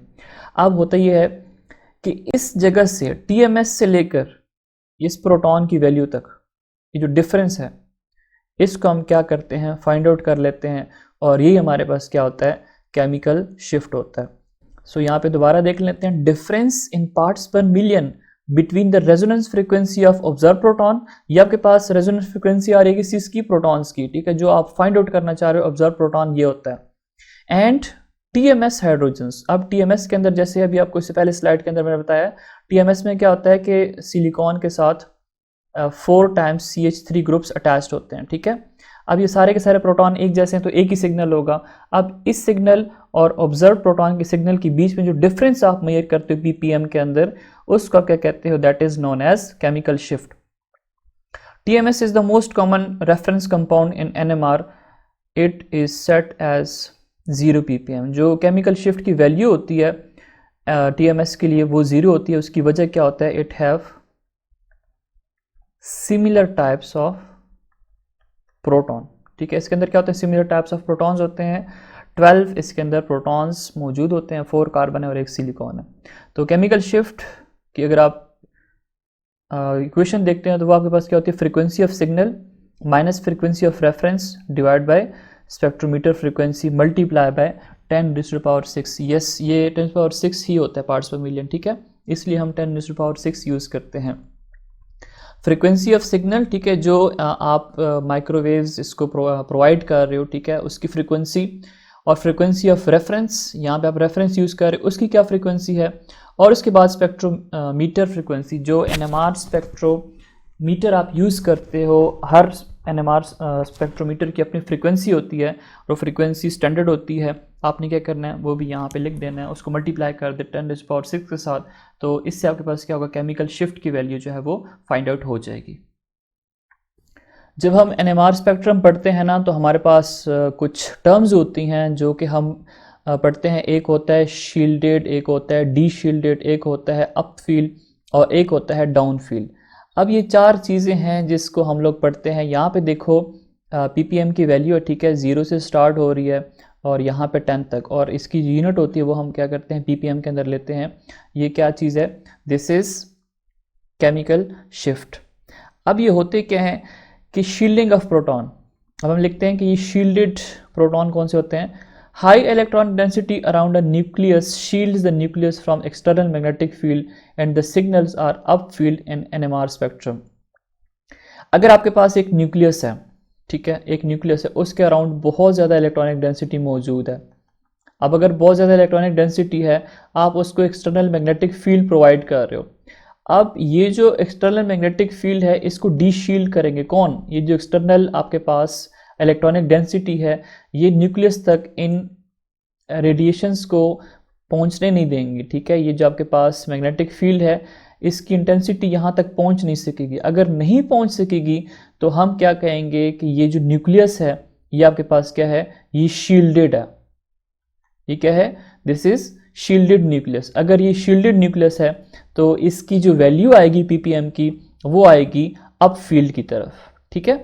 अब होता ये है कि इस जगह से TMS से लेकर इस प्रोटॉन की वैल्यू तक ये जो डिफरेंस है इसको हम क्या करते हैं, फाइंड आउट कर लेते हैं, और यही हमारे पास क्या होता है, केमिकल शिफ्ट होता है। सो यहाँ पे दोबारा देख लेते हैं, difference in parts per million between the resonance frequency of observe proton, ये आपके पास रेजोनेंस फ्रीक्वेंसी आ रही है किस चीज़ की, प्रोटॉन्स की, ठीक है, जो आप फाइंड आउट करना चाह रहे हो ऑब्जर्व प्रोटॉन ये होता है। एंड टीएमएस हाइड्रोजन्स, अब टीएमएस के अंदर जैसे अभी आपको इससे पहले स्लाइड के अंदर मैंने बताया, टीएमएस में क्या होता है कि सिलिकॉन के साथ 4 टाइम्स CH3 ग्रुप्स अटैच्ड होते हैं, ठीक है। अब ये सारे के सारे प्रोटॉन एक जैसे हैं तो एक ही सिग्नल होगा। अब इस सिग्नल और ऑब्जर्व प्रोटॉन के सिग्नल के बीच में जो डिफरेंस आप मेजर करते हो पीपीएम के अंदर, उसको आप क्या कहते हो, that is known as chemical shift. TMS is the most common reference compound in NMR. It is set as 0 ppm। जो केमिकल शिफ्ट की वैल्यू होती है TMS के लिए वो 0 होती है। उसकी वजह क्या होता है, it have similar types of proton, ठीक है। इसके अंदर क्या होता है, सिमिलर टाइप्स ऑफ प्रोटॉन्स होते हैं, 12 इसके अंदर प्रोटॉन्स मौजूद होते हैं, 4 कार्बन है और 1 सिलिकॉन है। तो केमिकल शिफ्ट की अगर आप इक्वेशन देखते हैं तो वो आपके पास क्या होती है, frequency of signal minus frequency of reference divide by spectrometer frequency multiply by 10⁻⁶। Yes, ये 10⁻⁶ ही होता है पार्ट्स पर मिलियन, ठीक है, इसलिए हम 10⁻⁶ यूज़ करते हैं। फ्रीक्वेंसी ऑफ सिग्नल, ठीक है, जो आप माइक्रोवेव्स इसको प्रोवाइड कर रहे हो, ठीक है, उसकी फ्रीक्वेंसी, और फ्रीक्वेंसी ऑफ रेफरेंस, यहाँ पे आप रेफरेंस यूज़ कर रहे हो उसकी क्या फ्रीक्वेंसी है, और उसके बाद स्पेक्ट्रोमीटर फ्रीक्वेंसी, जो NMR स्पेक्ट्रोमीटर आप यूज़ करते हो, हर NMR स्पेक्ट्रोमीटर की अपनी फ्रीक्वेंसी होती है और फ्रीक्वेंसी स्टैंडर्ड होती है। आपने क्या करना है, वो भी यहाँ पे लिख देना है, उसको मल्टीप्लाई कर दे 10⁻⁶ के साथ, तो इससे आपके पास क्या होगा, केमिकल शिफ्ट की वैल्यू जो है वो फाइंड आउट हो जाएगी। जब हम NMR स्पेक्ट्रम पढ़ते हैं ना, तो हमारे पास कुछ टर्म्स होती हैं जो कि हम पढ़ते हैं। एक होता है शील्डेड, एक होता है डी शील्डेड, एक होता है अप फील्ड और एक होता है डाउन फील्ड। अब ये 4 चीज़ें हैं जिसको हम लोग पढ़ते हैं। यहाँ पे देखो ppm की वैल्यू है, ठीक है, 0 से स्टार्ट हो रही है और यहाँ पे 10 तक, और इसकी यूनिट होती है वो हम क्या करते हैं ppm के अंदर लेते हैं। ये क्या चीज़ है, दिस इज़ केमिकल शिफ्ट। अब ये होते क्या हैं कि शील्डिंग ऑफ प्रोटॉन, अब हम लिखते हैं कि ये शील्डेड प्रोटॉन कौन से होते हैं, high electronic density around a nucleus shields the nucleus from external magnetic field and the signals are up field in NMR spectrum. अगर आपके पास एक न्यूक्लियस है, ठीक है, एक न्यूक्लियस है, उसके अराउंड बहुत ज़्यादा इलेक्ट्रॉनिक डेंसिटी मौजूद है। अब अगर बहुत ज़्यादा इलेक्ट्रॉनिक डेंसिटी है, आप उसको एक्सटर्नल मैग्नेटिक फील्ड प्रोवाइड कर रहे हो। अब ये जो एक्सटर्नल मैग्नेटिक फील्ड है इसको डी शील्ड करेंगे कौन, ये जो एक्सटर्नल आपके पास इलेक्ट्रॉनिक डेंसिटी है, ये न्यूक्लियस तक इन रेडिएशंस को पहुंचने नहीं देंगे, ठीक है। ये जो आपके पास मैग्नेटिक फील्ड है इसकी इंटेंसिटी यहाँ तक पहुंच नहीं सकेगी। अगर नहीं पहुंच सकेगी तो हम क्या कहेंगे कि ये जो न्यूक्लियस है ये आपके पास क्या है, ये शील्डेड है। ये क्या है, दिस इज शील्डेड न्यूक्लियस। अगर ये शील्डेड न्यूक्लियस है तो इसकी जो वैल्यू आएगी ppm की वो आएगी अप फील्ड की तरफ, ठीक है।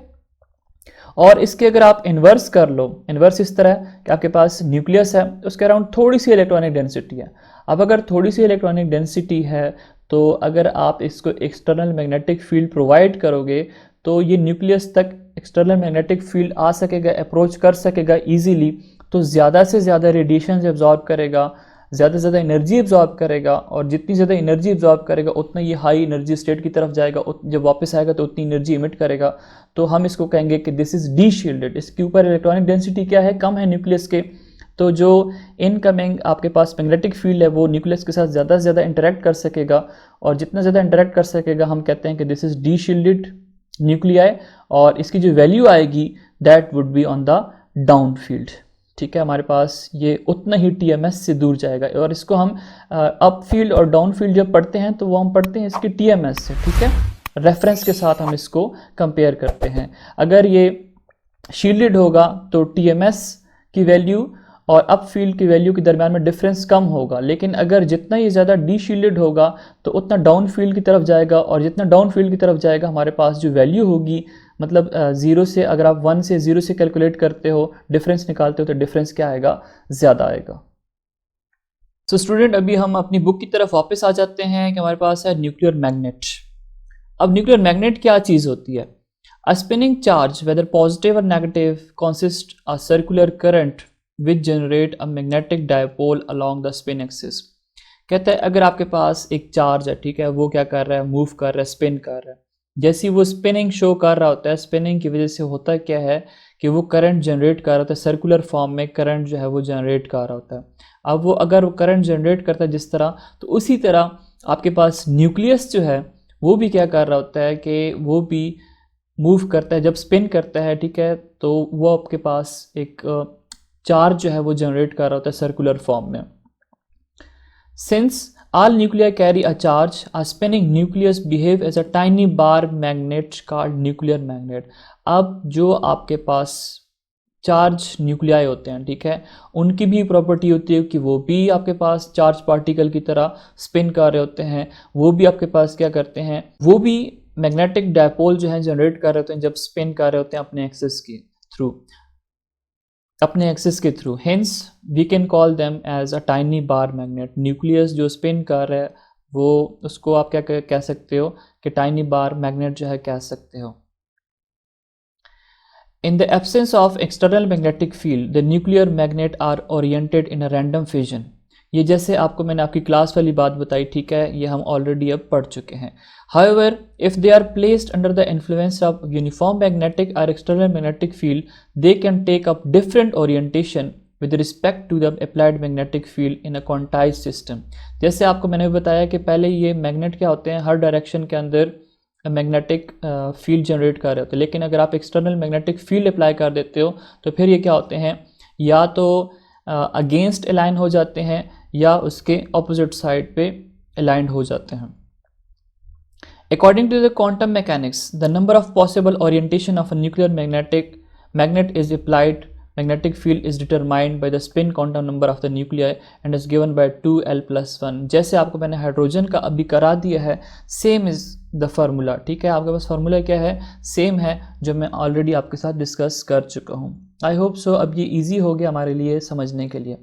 और इसके अगर आप इन्वर्स कर लो, इन्वर्स इस तरह कि आपके पास न्यूक्लियस है, उसके अराउंड थोड़ी सी इलेक्ट्रॉनिक डेंसिटी है। अब अगर थोड़ी सी इलेक्ट्रॉनिक डेंसिटी है तो अगर आप इसको एक्सटर्नल मैग्नेटिक फील्ड प्रोवाइड करोगे तो ये न्यूक्लियस तक एक्सटर्नल मैग्नेटिक फील्ड आ सकेगा, अप्रोच कर सकेगा ईजीली, तो ज़्यादा से ज़्यादा रेडिएशन एब्जॉर्ब करेगा, ज़्यादा से ज़्यादा एनर्जी एब्जॉर्ब करेगा, और जितनी ज़्यादा एनर्जी एब्जॉर्ब करेगा उतना ये हाई एनर्जी स्टेट की तरफ जाएगा, जब वापस आएगा तो उतनी एनर्जी इमिट करेगा। तो हम इसको कहेंगे कि दिस इज़ डी शील्डेड। इसके ऊपर इलेक्ट्रॉनिक डेंसिटी क्या है, कम है न्यूक्लियस के, तो जो इनकमिंग आपके पास मैग्नेटिक फील्ड है वो न्यूक्लियस के साथ ज़्यादा से ज़्यादा इंटरेक्ट कर सकेगा, और जितना ज़्यादा इंटरेक्ट कर सकेगा हम कहते हैं कि this is D shielded nuclei, और इसकी जो वैल्यू आएगी that would be on the down field, ठीक है। हमारे पास ये उतना ही TMS से दूर जाएगा, और इसको हम अप फील्ड और डाउन फील्ड जब पढ़ते हैं तो वो हम पढ़ते हैं इसकी TMS से, ठीक है, रेफरेंस के साथ हम इसको कंपेयर करते हैं। अगर ये शील्डेड होगा तो TMS की वैल्यू और अप फील्ड की वैल्यू के दरम्यान में डिफरेंस कम होगा, लेकिन अगर जितना ये ज़्यादा डी शील्डेड होगा तो उतना डाउन फील्ड की तरफ जाएगा, और जितना डाउन फील्ड की तरफ जाएगा हमारे पास जो वैल्यू होगी, मतलब 0 से, अगर आप 1 से 0 से कैलकुलेट करते हो, डिफरेंस निकालते हो, तो डिफरेंस क्या आएगा, ज़्यादा आएगा। सो स्टूडेंट, अभी हम अपनी बुक की तरफ वापस आ जाते हैं कि हमारे पास है न्यूक्लियर मैग्नेट। अब न्यूक्लियर मैग्नेट क्या चीज़ होती है, अ स्पिनिंग चार्ज वेदर पॉजिटिव और negative consist a circular current which generate a magnetic dipole along the spin axis। कहता है अगर आपके पास एक चार्ज है, ठीक है, वो क्या कर रहा है, मूव कर रहा है, स्पिन कर रहा है। जैसे वो स्पिनिंग शो कर रहा होता है, स्पिनिंग की वजह से होता क्या है कि वो करंट जनरेट कर रहा होता है, सर्कुलर फॉर्म में करंट जो है वो जनरेट कर रहा होता है। अब वो अगर वो करंट जनरेट करता है जिस तरह, तो उसी तरह आपके पास न्यूक्लियस जो है वो भी क्या कर रहा होता है कि वो भी मूव करता है, जब स्पिन करता है, ठीक है, तो वो आपके पास एक चार्ज जो है वो जनरेट कर रहा होता है सर्कुलर फॉर्म में। Since all nuclei carry a charge, a spinning nucleus behave as a tiny bar magnet called nuclear magnet। अब जो आपके पास चार्ज न्यूक्लियाई होते हैं, ठीक है, उनकी भी प्रॉपर्टी होती है कि वो भी आपके पास चार्ज पार्टिकल की तरह स्पिन कर रहे होते हैं। वो भी आपके पास क्या करते हैं, वो भी मैग्नेटिक डायपोल जो है जनरेट कर रहे होते हैं जब स्पिन कर रहे होते हैं अपने एक्सिस के through. Hence we can call them as a tiny bar magnet. Nucleus जो स्पिन कर रहा है वो, उसको आप क्या कह सकते हो कि टाइनी बार मैग्नेट जो है कह सकते हो। In the absence of external magnetic field, the nuclear magnet are oriented in a random fission। ये जैसे आपको मैंने आपकी क्लास वाली बात बताई, ठीक है, ये हम ऑलरेडी अब पढ़ चुके हैं। However, if they are placed under the influence of uniform magnetic or external magnetic field, they can take up different orientation with respect to the applied magnetic field in a quantized system। जैसे आपको मैंने बताया कि पहले ये magnet क्या होते हैं, हर डायरेक्शन के अंदर मैग्नेटिक फील्ड जनरेट कर रहे होते हैं, लेकिन अगर आप एक्सटर्नल मैग्नेटिक फील्ड अप्लाई कर देते हो तो फिर ये क्या होते हैं, या तो अगेंस्ट अलाइन हो जाते हैं या उसके ऑपोजिट साइड पे अलाइंड हो जाते हैं। According to the quantum mechanics, the number of possible orientation of a nuclear magnet is applied magnetic field is determined by the spin quantum number of the nuclei and is given by 2l+1। जैसे आपको मैंने hydrogen का अभी करा दिया है, same is the formula, ठीक है, आपके पास फार्मूला क्या है, सेम है जो मैं ऑलरेडी आपके साथ डिस्कस कर चुका हूँ। आई होप सो अब ये ईजी हो गया हमारे लिए समझने के लिए।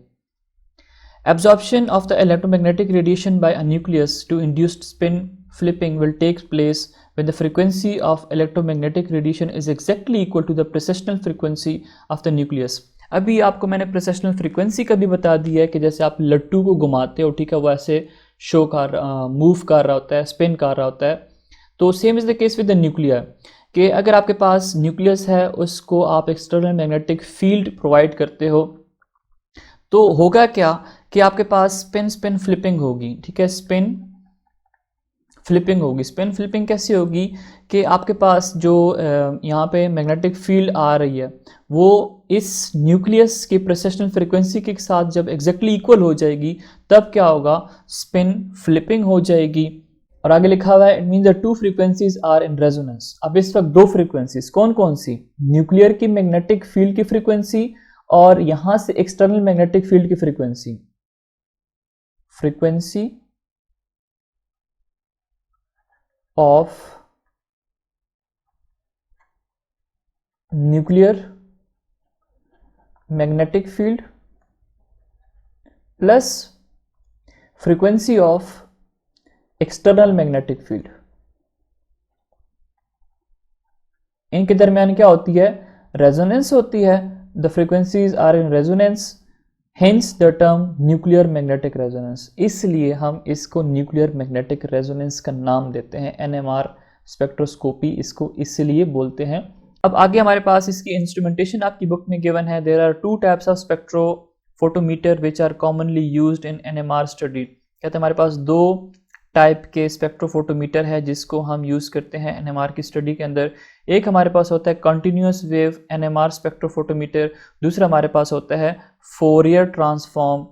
Absorption of the electromagnetic radiation by a nucleus to induced spin flipping will take place when the frequency of electromagnetic radiation is exactly equal to the precessional frequency of the nucleus। अभी आपको मैंने precessional frequency का भी बता दिया है कि जैसे आप लट्टू को घुमाते हो, ठीक है, वो ऐसे शो कर मूव कर रहा होता है, स्पिन कर रहा होता है। तो same is the case with the nuclear, कि अगर आपके पास न्यूक्लियस है, उसको आप एक्सटर्नल मैग्नेटिक फील्ड प्रोवाइड करते हो, तो होगा क्या कि आपके पास स्पिन फ्लिपिंग होगी, ठीक है, स्पिन फ्लिपिंग होगी। स्पिन फ्लिपिंग कैसी होगी कि आपके पास जो यहाँ पे मैग्नेटिक फील्ड आ रही है वो इस न्यूक्लियस की प्रेसेशनल फ्रीक्वेंसी के साथ जब एग्जैक्टली इक्वल हो जाएगी, तब क्या होगा, स्पिन फ्लिपिंग हो जाएगी। और आगे लिखा हुआ है it mean the two frequencies are in resonance. अब इस वक्त दो फ्रीक्वेंसीज कौन कौन सी, न्यूक्लियर की मैग्नेटिक फील्ड की फ्रीक्वेंसी और यहां से एक्सटर्नल मैग्नेटिक फील्ड की frequency of nuclear magnetic field plus frequency of external magnetic field, इनके दरमियान क्या होती है, रेजोनेंस होती है। The frequencies are in resonance, hence the term nuclear magnetic resonance. इसलिए हम इसको न्यूक्लियर मैग्नेटिक रेजोनेंस का नाम देते हैं, NMR स्पेक्ट्रोस्कोपी इसको इसलिए बोलते हैं। अब आगे हमारे पास इसकी इंस्ट्रूमेंटेशन आपकी बुक में गिवन है। There are two types of spectrophotometer which are commonly used in NMR study. कहते हैं हमारे पास दो टाइप के स्पेक्ट्रोफोटोमीटर है जिसको हम यूज़ करते हैं NMR की स्टडी के अंदर। एक हमारे पास होता है कंटिन्यूस वेव NMR स्पेक्ट्रोफोटोमीटर, दूसरा हमारे पास होता है फोरियर ट्रांसफॉर्म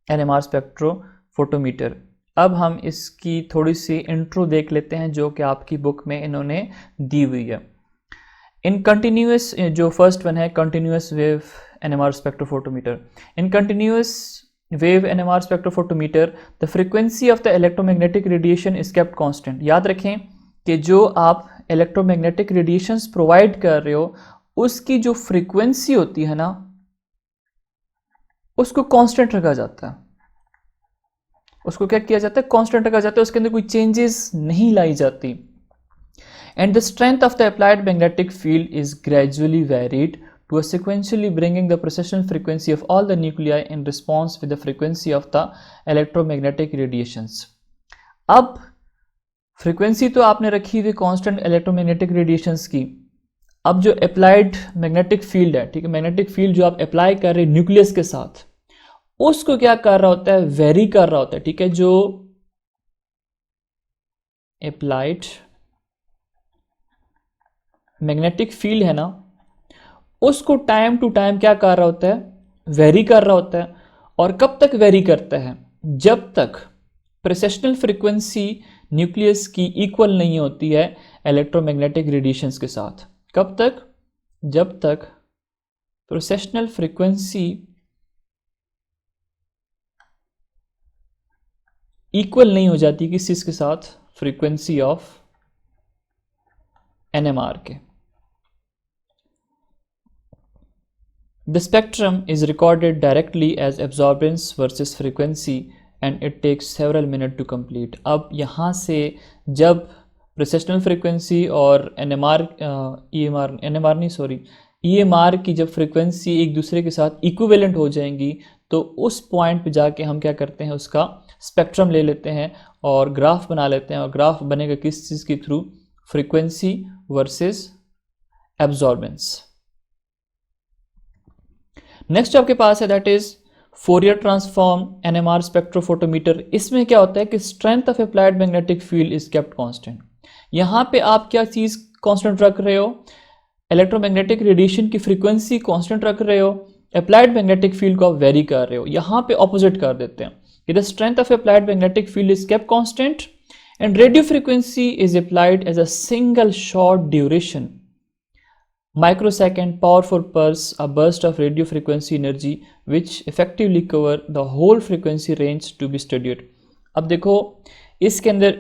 NMR स्पेक्ट्रोफोटोमीटर। अब हम इसकी थोड़ी सी इंट्रो देख लेते हैं जो कि आपकी बुक में इन्होंने दी हुई है। इन कंटिन्यूस, जो फर्स्ट वन है continuous wave NMR spectrophotometer. In continuous wave NMR spectrophotometer the frequency of the electromagnetic radiation is kept constant। याद रखें कि जो आप इलेक्ट्रोमैग्नेटिक रेडिएशंस प्रोवाइड कर रहे हो उसकी जो फ्रीक्वेंसी होती है ना, उसको कांस्टेंट रखा जाता है। उसको क्या किया जाता है, कांस्टेंट रखा जाता है, उसके अंदर कोई चेंजेस नहीं लाई जाती। And the strength of the applied magnetic field is gradually varied to a sequentially bringing the precessional frequency of all the nuclei in response with the frequency of the electromagnetic radiations. अब frequency तो आपने रखी थी constant electromagnetic radiations की. अब जो applied magnetic field है, ठीक है, मैग्नेटिक फील्ड जो आप अप्लाई कर रहे हैं न्यूक्लियस के साथ, उसको क्या कर रहा होता है, वेरी कर रहा होता है. ठीक है, जो अप्लाइड मैग्नेटिक फील्ड है ना, उसको टाइम टू टाइम क्या कर रहा होता है, वेरी कर रहा होता है. और कब तक वेरी करता है, जब तक प्रेसेशनल फ्रीक्वेंसी न्यूक्लियस की इक्वल नहीं होती है इलेक्ट्रोमैग्नेटिक रेडिएशंस के साथ. कब तक, जब तक प्रेसेशनल फ्रीक्वेंसी इक्वल नहीं हो जाती किस चीज के साथ, फ्रीक्वेंसी ऑफ NMR के. The spectrum is recorded directly as absorbance versus frequency and it takes several minutes to complete. अब यहाँ से जब प्रेसेशनल फ्रीक्वेंसी और EMR की जब फ्रीक्वेंसी एक दूसरे के साथ इक्विवेलेंट हो जाएंगी, तो उस पॉइंट पे जाके हम क्या करते हैं, उसका स्पेक्ट्रम ले लेते हैं और ग्राफ बना लेते हैं. और ग्राफ बनेगा किस चीज़ के through, frequency versus absorbance. Next आपके पास है that is Fourier transform NMR spectrophotometer. इसमें क्या होता है कि strength of applied magnetic field is kept constant. यहाँ पे आप क्या चीज कांस्टेंट रख रहे हो, इलेक्ट्रोमैग्नेटिक रेडिएशन की फ्रीक्वेंसी कांस्टेंट रख रहे हो, अप्लाइड मैग्नेटिक फील्ड को आप वेरी कर रहे हो. यहाँ पे ऑपोजिट कर देते हैं कि the strength of applied magnetic field is kept constant and radio frequency is applied as a single short duration microsecond powerful pulse, a burst of radio frequency energy which effectively cover the whole frequency range to be studied. अब देखो इसके अंदर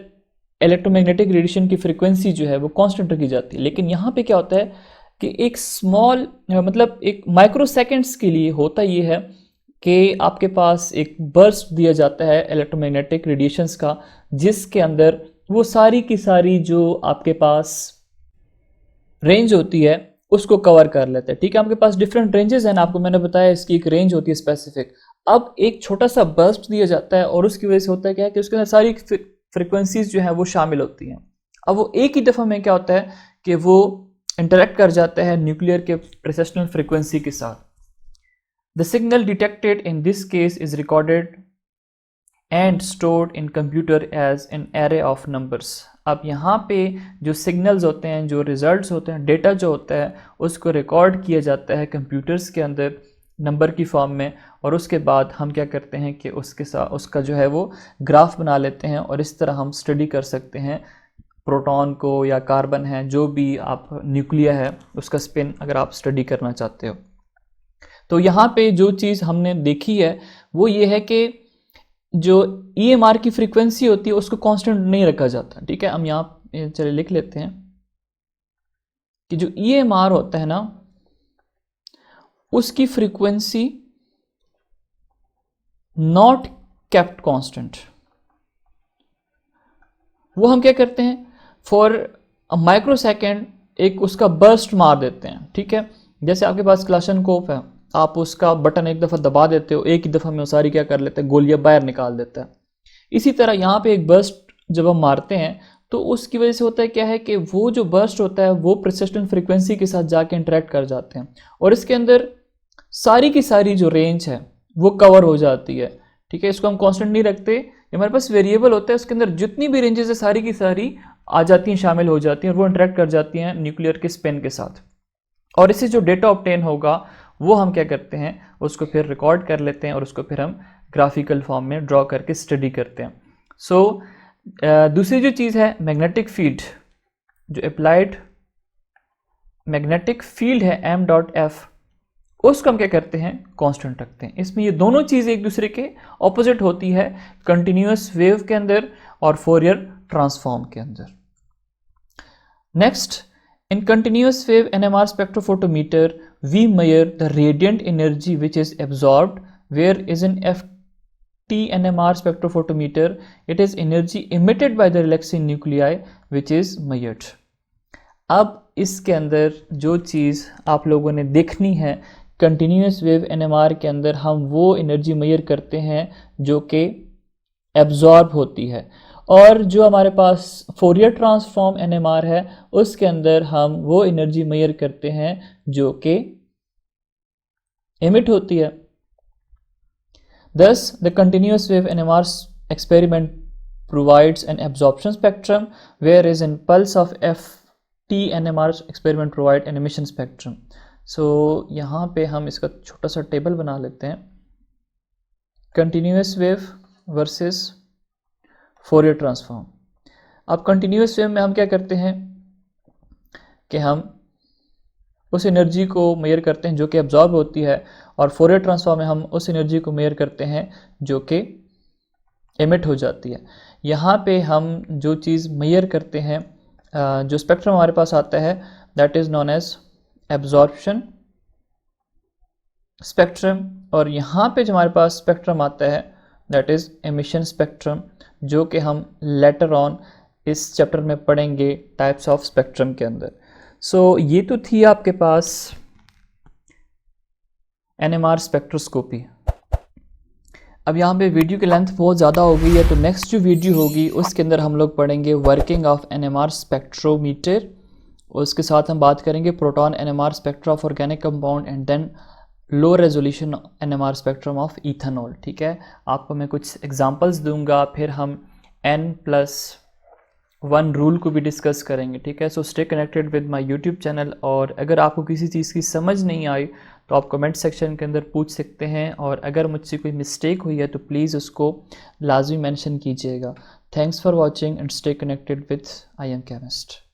electromagnetic radiation की frequency जो है वो constant रखी जाती है, लेकिन यहाँ पे क्या होता है कि एक स्मॉल मतलब एक माइक्रोसेकेंड्स के लिए होता ये है कि आपके पास एक बर्स्ट दिया जाता है इलेक्ट्रोमैग्नेटिक रेडिएशंस का, जिसके अंदर वो सारी की सारी जो आपके पास रेंज होती है उसको कवर कर लेते हैं. ठीक है, आपके पास डिफरेंट रेंजेस हैं ना, आपको मैंने बताया इसकी एक रेंज होती है स्पेसिफिक. अब एक छोटा सा बर्स्ट दिया जाता है और उसकी वजह से होता है क्या है कि उसके अंदर सारी फ्रीक्वेंसीज जो है वो शामिल होती हैं. अब वो एक ही दफ़ा में क्या होता है कि वो इंटरेक्ट कर जाता है न्यूक्लियर के प्रेसेशनल फ्रीक्वेंसी के साथ. The signal detected in this case is recorded and stored in computer as an array of numbers. अब यहाँ पे जो सिग्नल्स होते हैं, जो रिजल्ट्स होते हैं, डेटा जो होता है उसको रिकॉर्ड किया जाता है कंप्यूटर्स के अंदर नंबर की फॉर्म में, और उसके बाद हम क्या करते हैं कि उसके साथ उसका जो है वो ग्राफ बना लेते हैं, और इस तरह हम स्टडी कर सकते हैं प्रोटॉन को या कार्बन है, जो भी आप न्यूक्लिया है उसका स्पिन अगर आप स्टडी करना चाहते हो. तो यहाँ पे जो चीज़ हमने देखी है वो ये है कि जो EMR की फ्रीक्वेंसी होती है उसको कांस्टेंट नहीं रखा जाता. ठीक है, हम यहाँ चलिए लिख लेते हैं कि जो EMR होता है ना उसकी फ्रीक्वेंसी नॉट केप्ट कांस्टेंट. वो हम क्या करते हैं, फॉर अ माइक्रोसेकेंड एक उसका बर्स्ट मार देते हैं. ठीक है, जैसे आपके पास क्लाशनकोफ है, आप उसका बटन एक दफ़ा दबा देते हो, एक ही दफ़ा में वो सारी क्या कर लेते हैं, गोलियां बाहर निकाल देता है. इसी तरह यहाँ पे एक बर्स्ट जब हम मारते हैं तो उसकी वजह से होता है क्या है कि वो जो बर्स्ट होता है वो प्रेसिस्टेंट फ्रीक्वेंसी के साथ जाके इंटरेक्ट कर जाते हैं, और इसके अंदर सारी की सारी जो रेंज है वो कवर हो जाती है. ठीक है, इसको हम कांस्टेंट नहीं रखते, हमारे पास वेरिएबल होता है, उसके अंदर जितनी भी रेंजेस है सारी की सारी आ जाती हैं, शामिल हो जाती हैं, और वो इंटरेक्ट कर जाती हैं न्यूक्लियर के स्पिन के साथ. और इससे जो डेटा ऑब्टेन होगा वो हम क्या करते हैं, उसको फिर रिकॉर्ड कर लेते हैं और उसको फिर हम ग्राफिकल फॉर्म में ड्रॉ करके स्टडी करते हैं. सो दूसरी जो चीज़ है मैग्नेटिक फील्ड, जो अप्लाइड मैग्नेटिक फील्ड है M.F, उसको हम क्या करते हैं, कांस्टेंट रखते हैं. इसमें ये दोनों चीज़ें एक दूसरे के ऑपोजिट होती है, कंटिन्यूस वेव के अंदर और फोरियर ट्रांसफॉर्म के अंदर. Next, in continuous wave NMR spectrophotometer, we measure the radiant energy which is absorbed, whereas in FT NMR spectrophotometer, it is energy emitted by the relaxing nuclei which is measured. अब इसके अंदर जो चीज़ आप लोगों ने देखनी है, कंटिन्यूस वेव एनएमआर के अंदर हम वो एनर्जी मेजर करते हैं जो कि एब्जॉर्ब होती है, और जो हमारे पास फोरियर ट्रांसफॉर्म एनएमआर है उसके अंदर हम वो एनर्जी मेजर करते हैं जो कि एमिट होती है। Thus, the continuous wave NMR experiment provides an absorption spectrum, whereas in pulse of FT NMR experiment provide an emission spectrum. So यहाँ पे हम इसका छोटा सा टेबल बना लेते हैं, continuous wave versus Fourier transform. अब कंटिन्यूस वेव में हम क्या करते हैं कि हम उस एनर्जी को मेजर करते हैं जो कि एब्जॉर्ब होती है, और फोरियर ट्रांसफॉर्म में हम उस एनर्जी को मेजर करते हैं जो कि एमिट हो जाती है। यहाँ पे हम जो चीज़ मेजर करते हैं, जो स्पेक्ट्रम हमारे पास आता है, that is known as absorption spectrum, और यहाँ पे जो हमारे पास स्पेक्ट्रम आता है दैट इज़ एमिशन स्पेक्ट्रम, जो कि हम लेटर ऑन इस चैप्टर में पढ़ेंगे टाइप्स ऑफ स्पेक्ट्रम के अंदर। सो ये तो थी आपके पास एनएमआर स्पेक्ट्रोस्कोपी। अब यहाँ पे वीडियो की लेंथ बहुत ज़्यादा हो गई है, तो नेक्स्ट जो वीडियो होगी उसके अंदर हम लोग पढ़ेंगे वर्किंग ऑफ एनएमआर स्पेक्ट्रोमीटर, उसके साथ हम बात करेंगे proton NMR spectra of organic compound, and then low resolution NMR spectrum of ethanol. ठीक है, आपको मैं कुछ एग्जांपल्स दूंगा, फिर हम N+1 रूल को भी डिस्कस करेंगे। ठीक है, so stay connected with my YouTube channel, और अगर आपको किसी चीज़ की समझ नहीं आई तो आप कमेंट सेक्शन के अंदर पूछ सकते हैं, और अगर मुझसे कोई मिस्टेक हुई है तो प्लीज़ उसको लाजमी मेंशन कीजिएगा। Thanks for watching and stay connected with I am chemist.